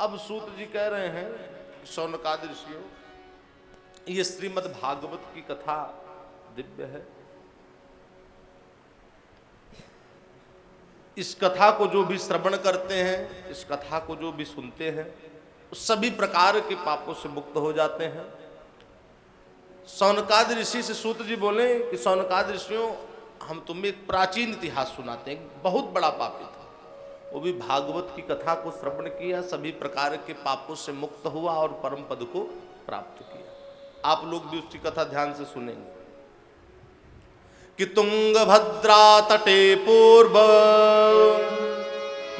अब सूत जी कह रहे हैं, शौनकादि ऋषियों, ये श्रीमद् भागवत की कथा दिव्य है। इस कथा को जो भी श्रवण करते हैं, इस कथा को जो भी सुनते हैं, सभी प्रकार के पापों से मुक्त हो जाते हैं। शौनकादि ऋषि से सूत जी बोले कि शौनकादि ऋषियों, हम तुम्हें एक प्राचीन इतिहास सुनाते हैं। एक बहुत बड़ा पापी था, वो भी भागवत की कथा को श्रवण किया, सभी प्रकार के पापों से मुक्त हुआ और परम पद को प्राप्त किया। आप लोग भी उसकी कथा ध्यान से सुनेंगे कि तुंगभद्रा तटे पूर्व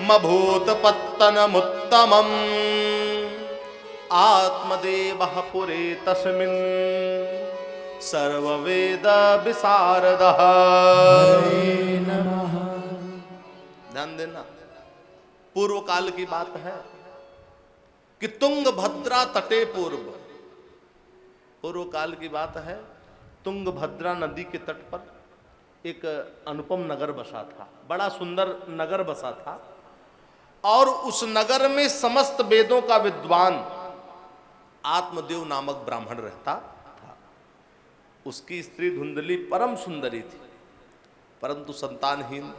मभूत पत्तनमुत्तमम् आत्मदेवः पुरे तस्मिन् सर्ववेद विशारदः। ध्यान देना, पूर्व काल की बात है कि तुंगभद्रा तटे पूर्व काल की बात है। तुंगभद्रा नदी के तट पर एक अनुपम नगर बसा था, बड़ा सुंदर नगर बसा था। और उस नगर में समस्त वेदों का विद्वान आत्मदेव नामक ब्राह्मण रहता था। उसकी स्त्री धुंधली परम सुंदरी थी, परंतु संतानहीन।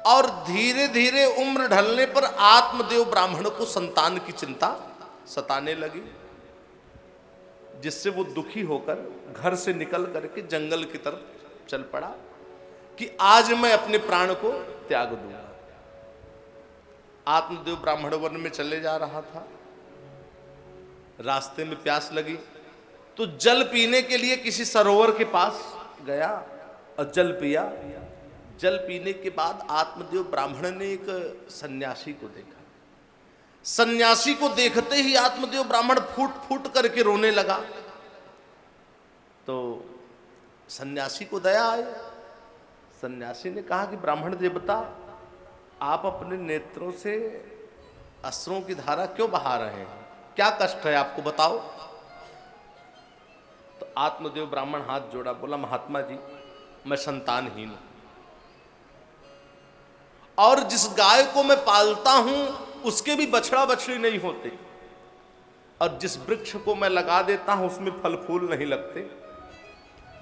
और धीरे धीरे उम्र ढलने पर आत्मदेव ब्राह्मण को संतान की चिंता सताने लगी, जिससे वो दुखी होकर घर से निकल करके जंगल की तरफ चल पड़ा कि आज मैं अपने प्राण को त्याग दूंगा। आत्मदेव ब्राह्मण वन में चले जा रहा था, रास्ते में प्यास लगी तो जल पीने के लिए किसी सरोवर के पास गया और जल पिया। जल पीने के बाद आत्मदेव ब्राह्मण ने एक सन्यासी को देखा। सन्यासी को देखते ही आत्मदेव ब्राह्मण फूट फूट करके रोने लगा। तो सन्यासी को दया आई। सन्यासी ने कहा कि ब्राह्मण देवता, आप अपने नेत्रों से अश्रुओं की धारा क्यों बहा रहे हैं? क्या कष्ट है आपको, बताओ। तो आत्मदेव ब्राह्मण हाथ जोड़ा, बोला, महात्मा जी, मैं संतानहीन हूं और जिस गाय को मैं पालता हूं उसके भी बछड़ा बछड़ी नहीं होते, और जिस वृक्ष को मैं लगा देता हूं उसमें फल फूल नहीं लगते।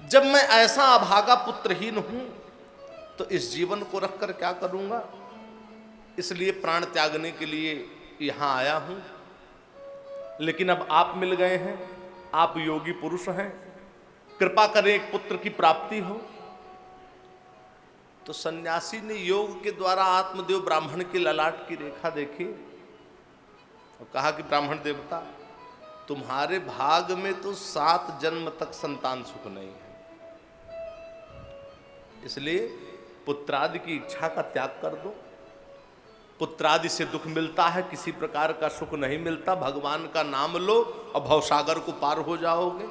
जब मैं ऐसा अभागा पुत्रहीन हूं तो इस जीवन को रखकर क्या करूंगा? इसलिए प्राण त्यागने के लिए यहां आया हूं। लेकिन अब आप मिल गए हैं, आप योगी पुरुष हैं, कृपा करें एक पुत्र की प्राप्ति हो। तो सन्यासी ने योग के द्वारा आत्मदेव ब्राह्मण के ललाट की रेखा देखी और कहा कि ब्राह्मण देवता, तुम्हारे भाग में तो 7 जन्म तक संतान सुख नहीं है, इसलिए पुत्रादि की इच्छा का त्याग कर दो। पुत्रादि से दुख मिलता है, किसी प्रकार का सुख नहीं मिलता। भगवान का नाम लो और भवसागर को पार हो जाओगे।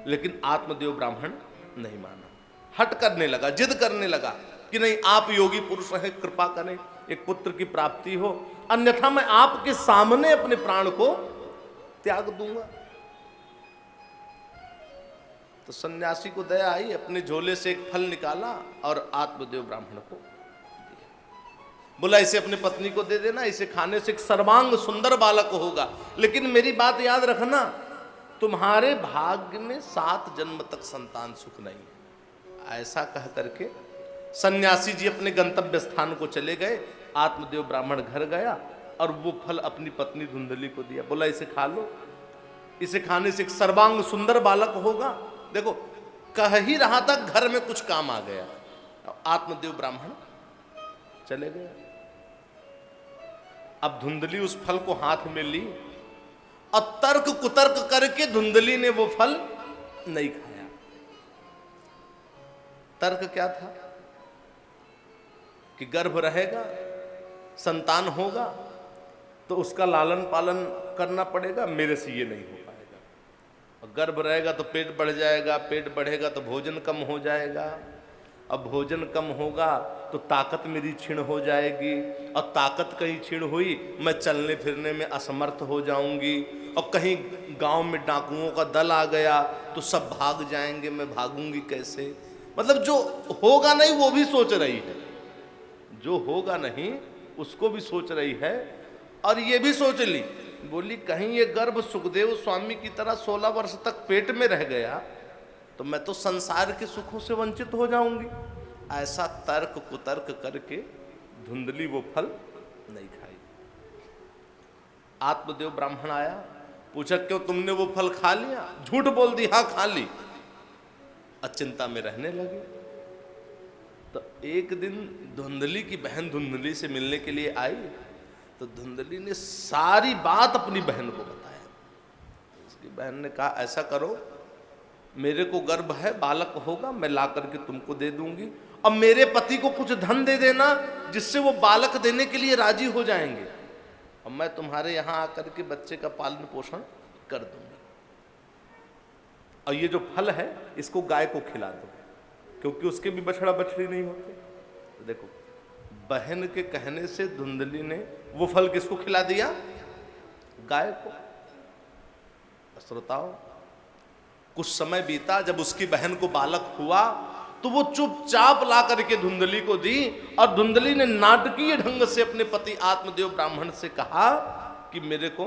लेकिन आत्मदेव ब्राह्मण नहीं माना, हट करने लगा, जिद करने लगा कि नहीं, आप योगी पुरुष हैं, कृपा करें, एक पुत्र की प्राप्ति हो, अन्यथा मैं आपके सामने अपने प्राण को त्याग दूंगा। तो सन्यासी को दया आई, अपने झोले से एक फल निकाला और आत्मदेव ब्राह्मण को दिया। बोला, इसे अपनी पत्नी को दे देना, इसे खाने से एक सर्वांग सुंदर बालक होगा। लेकिन मेरी बात याद रखना, तुम्हारे भाग्य में 7 जन्म तक संतान सुख नहीं है। ऐसा कह करके सन्यासी जी अपने गंतव्य स्थान को चले गए। आत्मदेव ब्राह्मण घर गया और वो फल अपनी पत्नी धुंधली को दिया। बोला, इसे खा लो, इसे खाने से एक सर्वांग सुंदर बालक होगा। देखो, कह ही रहा था, घर में कुछ काम आ गया। आत्मदेव ब्राह्मण चले गए। अब धुंधली उस फल को हाथ में ली और तर्क कुतर्क करके धुंधली ने वो फल नहीं खाया। तर्क क्या था कि गर्भ रहेगा, संतान होगा तो उसका लालन पालन करना पड़ेगा, मेरे से ये नहीं हो पाएगा। और गर्भ रहेगा तो पेट बढ़ जाएगा, पेट बढ़ेगा तो भोजन कम हो जाएगा, अब भोजन कम होगा तो ताकत मेरी क्षीण हो जाएगी, और ताकत कहीं क्षीण हुई मैं चलने फिरने में असमर्थ हो जाऊंगी, और कहीं गांव में डाकुओं का दल आ गया तो सब भाग जाएंगे, मैं भागूंगी कैसे? मतलब जो होगा नहीं वो भी सोच रही है, जो होगा नहीं उसको भी सोच रही है और ये भी सोच ली, बोली कहीं ये गर्भ सुखदेव स्वामी की तरह 16 वर्ष तक पेट में रह गया तो मैं तो संसार के सुखों से वंचित हो जाऊंगी। ऐसा तर्क कुतर्क करके धुंधली वो फल नहीं खाई। आत्मदेव ब्राह्मण आया, पूछा क्यों तुमने वो फल खा लिया? झूठ बोल दी, हाँ खा ली। अचिंता में रहने लगे। तो एक दिन धुंधली की बहन धुंधली से मिलने के लिए आई, तो धुंधली ने सारी बात अपनी बहन को बताया। उसकी बहन ने कहा ऐसा करो, मेरे को गर्भ है, बालक होगा, मैं ला करके तुमको दे दूंगी, और मेरे पति को कुछ धन दे देना जिससे वो बालक देने के लिए राजी हो जाएंगे, और मैं तुम्हारे यहां आकर के बच्चे का पालन पोषण कर दूंगी। और ये जो फल है इसको गाय को खिला दो, क्योंकि उसके भी बछड़ा बछड़ी नहीं होते। तो देखो, बहन के कहने से धुंधली ने वो फल किसको खिला दिया? गाय को। श्रोताओ, कुछ समय बीता, जब उसकी बहन को बालक हुआ तो वो चुपचाप ला करके धुंधली को दी, और धुंधली ने नाटकीय ढंग से अपने पति आत्मदेव ब्राह्मण से कहा कि मेरे को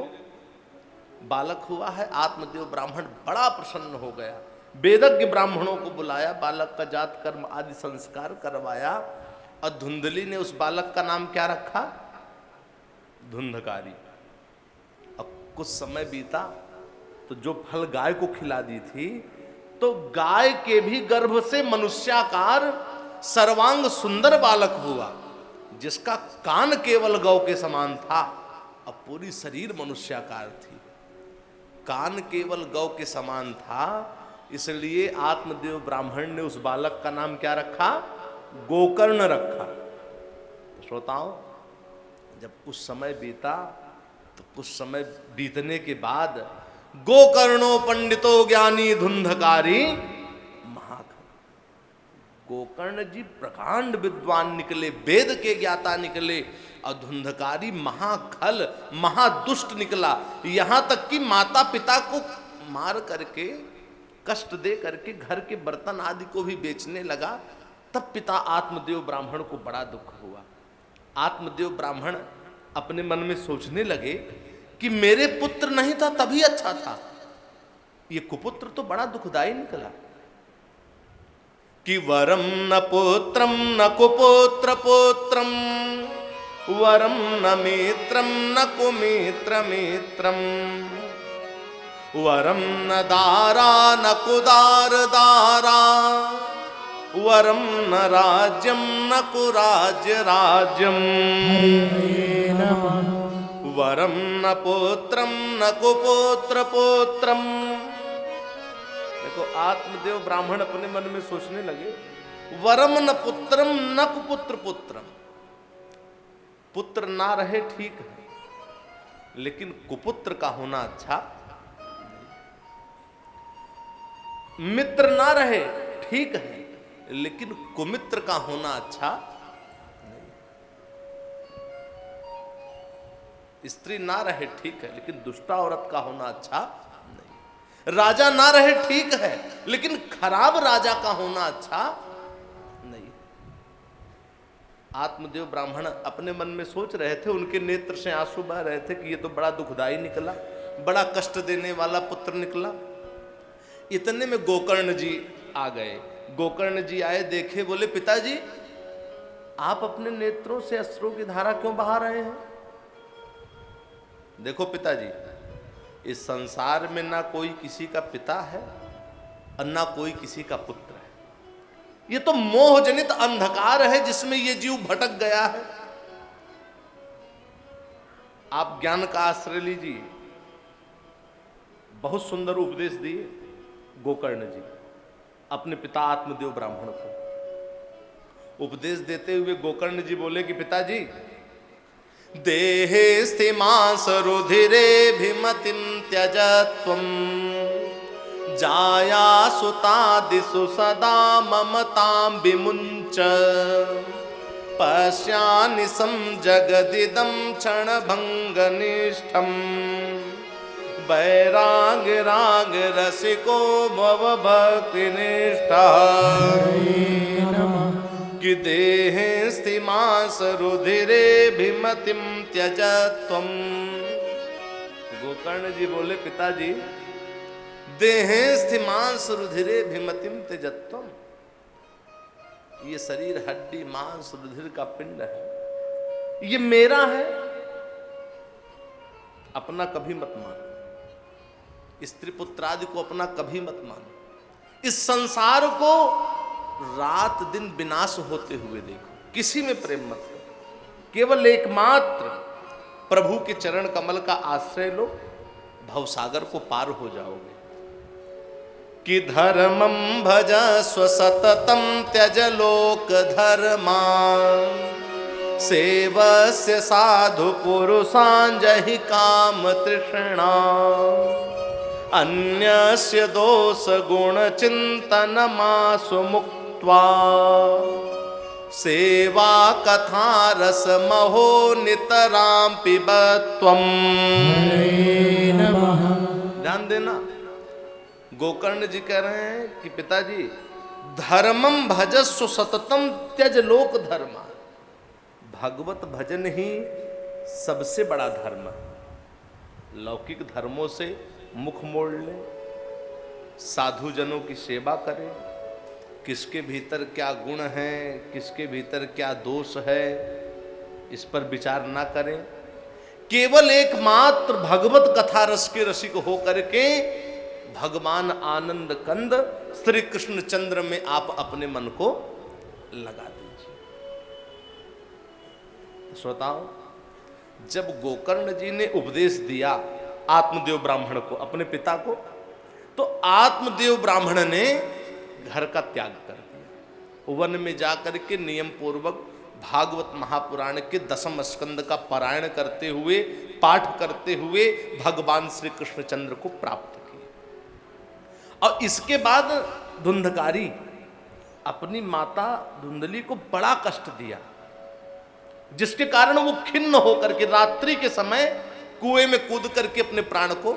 बालक हुआ है। आत्मदेव ब्राह्मण बड़ा प्रसन्न हो गया, वेदज्ञ ब्राह्मणों को बुलाया, बालक का जात कर्म आदि संस्कार करवाया, और धुंधली ने उस बालक का नाम क्या रखा? धुंधकारी। अब कुछ समय बीता तो जो फल गाय को खिला दी थी, तो गाय के भी गर्भ से मनुष्याकार सर्वांग सुंदर बालक हुआ, जिसका कान केवल गौ के समान था और पूरी शरीर मनुष्याकार थी। कान केवल गौ के समान था, इसलिए आत्मदेव ब्राह्मण ने उस बालक का नाम क्या रखा? गोकर्ण रखा। श्रोताओं, जब कुछ समय बीता तो कुछ समय बीतने के बाद गोकर्णो पंडितो ज्ञानी धुंधकारी महाखल। गोकर्ण जी प्रकांड विद्वान निकले, वेद के ज्ञाता निकले, और धुंधकारी महाखल महादुष्ट निकला। यहां तक कि माता पिता को मार करके, कष्ट दे करके घर के बर्तन आदि को भी बेचने लगा। तब पिता आत्मदेव ब्राह्मण को बड़ा दुख हुआ। आत्मदेव ब्राह्मण अपने मन में सोचने लगे कि मेरे पुत्र नहीं था तभी अच्छा था, ये कुपुत्र तो बड़ा दुखदाई निकला। कि वरम न पुत्रम न कुपुत्र पुत्रम, वरम न मित्रम न कुमित्र मित्रम, वरम न दारा न कुदार दारा, वरम न राज्यम न कुराज्य राज्यम, वरम न पुत्रम न कुपुत्र पुत्रम। देखो, आत्मदेव ब्राह्मण अपने मन में सोचने लगे, वरम न पुत्रम न कुपुत्र पुत्रम। पुत्र ना रहे ठीक है, लेकिन कुपुत्र का होना अच्छा। मित्र ना रहे ठीक है, लेकिन कुमित्र का होना अच्छा नहीं। स्त्री ना रहे ठीक है, लेकिन दुष्टा औरत का होना अच्छा नहीं। राजा ना रहे ठीक है, लेकिन खराब राजा का होना अच्छा नहीं। आत्मदेव ब्राह्मण अपने मन में सोच रहे थे, उनके नेत्र से आंसू बह रहे थे कि ये तो बड़ा दुखदाई निकला, बड़ा कष्ट देने वाला पुत्र निकला। इतने में गोकर्ण जी आ गए। गोकर्ण जी आए, देखे, बोले पिताजी आप अपने नेत्रों से अश्रु की धारा क्यों बहा रहे हैं? देखो पिताजी, इस संसार में ना कोई किसी का पिता है और ना कोई किसी का पुत्र है। ये तो मोहजनित अंधकार है जिसमें ये जीव भटक गया है। आप ज्ञान का आश्रय लीजिए। बहुत सुंदर उपदेश दिए गोकर्ण जी अपने पिता आत्मदेव ब्राह्मण को। उपदेश देते हुए गोकर्ण जी बोले कि पिताजी, देहे स्थिमांस रुधिरे भिमतिम त्यजत्वं, जाया सुतादिषु सदा ममतां विमुञ्च, पश्यानिशं जगदिदं क्षणभङ्गनिष्ठं, वैराग राग रसिको भव भक्तिनिष्ठा। कि देहे स्थिमांस रुधिरे भिमतिम त्यज त्वम। गोकर्ण जी बोले पिताजी, देहे स्थिमांस रुधिरे भिमतिम त्यजत्वम, ये शरीर हड्डी मांस रुधिर का पिंड है, ये मेरा है, अपना कभी मत मानो, स्त्री पुत्र आदि को अपना कभी मत मानो, इस संसार को रात दिन विनाश होते हुए देखो, किसी में प्रेम मत करो, केवल एकमात्र प्रभु के चरण कमल का आश्रय लो, भवसागर को पार हो जाओगे। कि धर्मं भजस्व सततं त्यज लोक धर्मा, सेवस्य साधु पुरुषान् जहि काम तृष्णा, अन्यस्य दोष गुण चिंतन मासु मुक्त्वा, सेवा कथा रस महो नितरां पिबत्वम्। ध्यान देना, गोकर्ण जी कह रहे हैं कि पिताजी, धर्मम भजस्व सततम त्यज लोक धर्मा, भगवत भजन ही सबसे बड़ा धर्म है। लौकिक धर्मों से मुख मोड़ ले, साधु जनों की सेवा करें, किसके भीतर क्या गुण है, किसके भीतर क्या दोष है, इस पर विचार ना करें, केवल एकमात्र भगवत कथा रस के रसिक हो करके भगवान आनंद कंद श्री कृष्ण चंद्र में आप अपने मन को लगा दीजिए। श्रोताओं, जब गोकर्ण जी ने उपदेश दिया आत्मदेव ब्राह्मण को, अपने पिता को, तो आत्मदेव ब्राह्मण ने घर का त्याग कर दिया, वन में जाकर के नियम पूर्वक भागवत महापुराण के 10वें स्कंद का पारायण करते हुए, पाठ करते हुए भगवान श्री कृष्णचंद्र को प्राप्त किया। और इसके बाद धुंधकारी अपनी माता धुंधली को बड़ा कष्ट दिया, जिसके कारण वो खिन्न होकर के रात्रि के समय कुएं में कूद करके अपने प्राण को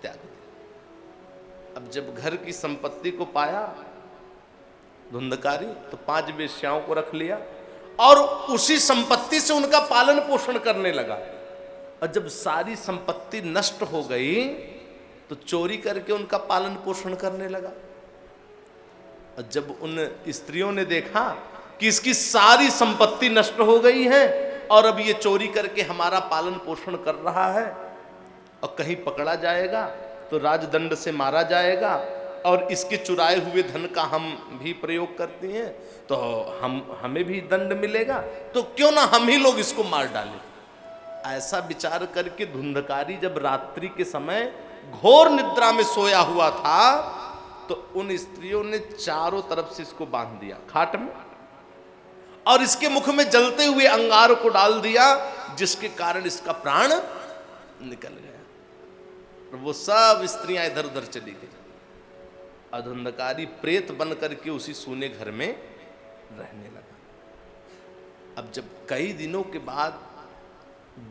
त्याग दिया। अब जब घर की संपत्ति को पाया धुंधकारी, तो 5 वेश्याओं को रख लिया और उसी संपत्ति से उनका पालन पोषण करने लगा। और जब सारी संपत्ति नष्ट हो गई तो चोरी करके उनका पालन पोषण करने लगा। और जब उन स्त्रियों ने देखा कि इसकी सारी संपत्ति नष्ट हो गई है और अब ये चोरी करके हमारा पालन पोषण कर रहा है और कहीं पकड़ा जाएगा तो राजदंड से मारा जाएगा और इसके चुराए हुए धन का हम भी प्रयोग करते हैं तो हमें भी दंड मिलेगा, तो क्यों ना हम ही लोग इसको मार डालें। ऐसा विचार करके धुंधकारी जब रात्रि के समय घोर निद्रा में सोया हुआ था तो उन स्त्रियों ने चारों तरफ से इसको बांध दिया खाट में और इसके मुख में जलते हुए अंगार को डाल दिया, जिसके कारण इसका प्राण निकल गया। वो सब स्त्रियां इधर उधर चली गई। धुंधकारी प्रेत बन करके उसी सूने घर में रहने लगा। अब जब कई दिनों के बाद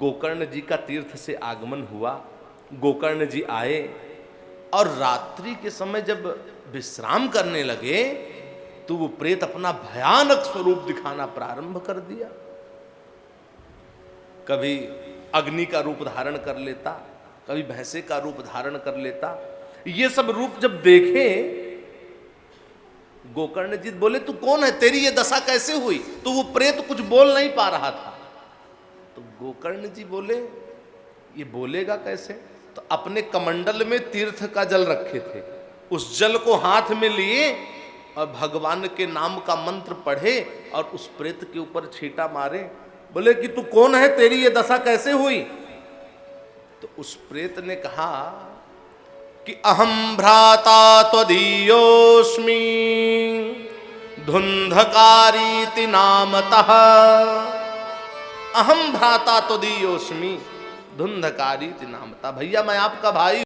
गोकर्ण जी का तीर्थ से आगमन हुआ, गोकर्ण जी आए और रात्रि के समय जब विश्राम करने लगे तो वो प्रेत अपना भयानक स्वरूप दिखाना प्रारंभ कर दिया। कभी अग्नि का रूप धारण कर लेता, कभी भैंसे का रूप धारण कर लेता। ये सब रूप जब देखे गोकर्ण जी बोले, तू कौन है, तेरी ये दशा कैसे हुई? तो वो प्रेत कुछ बोल नहीं पा रहा था। तो गोकर्ण जी बोले, ये बोलेगा कैसे? तो अपने कमंडल में तीर्थ का जल रखे थे, उस जल को हाथ में लिए और भगवान के नाम का मंत्र पढ़े और उस प्रेत के ऊपर छींटा मारे। बोले कि तू कौन है, तेरी ये दशा कैसे हुई? तो उस प्रेत ने कहा कि अहम भ्राता त्वदीयोस्मि धुंधकारीति नामतः, अहम भ्राता त्वदीयोस्मि धुंधकारीति नामतः। भैया मैं आपका भाई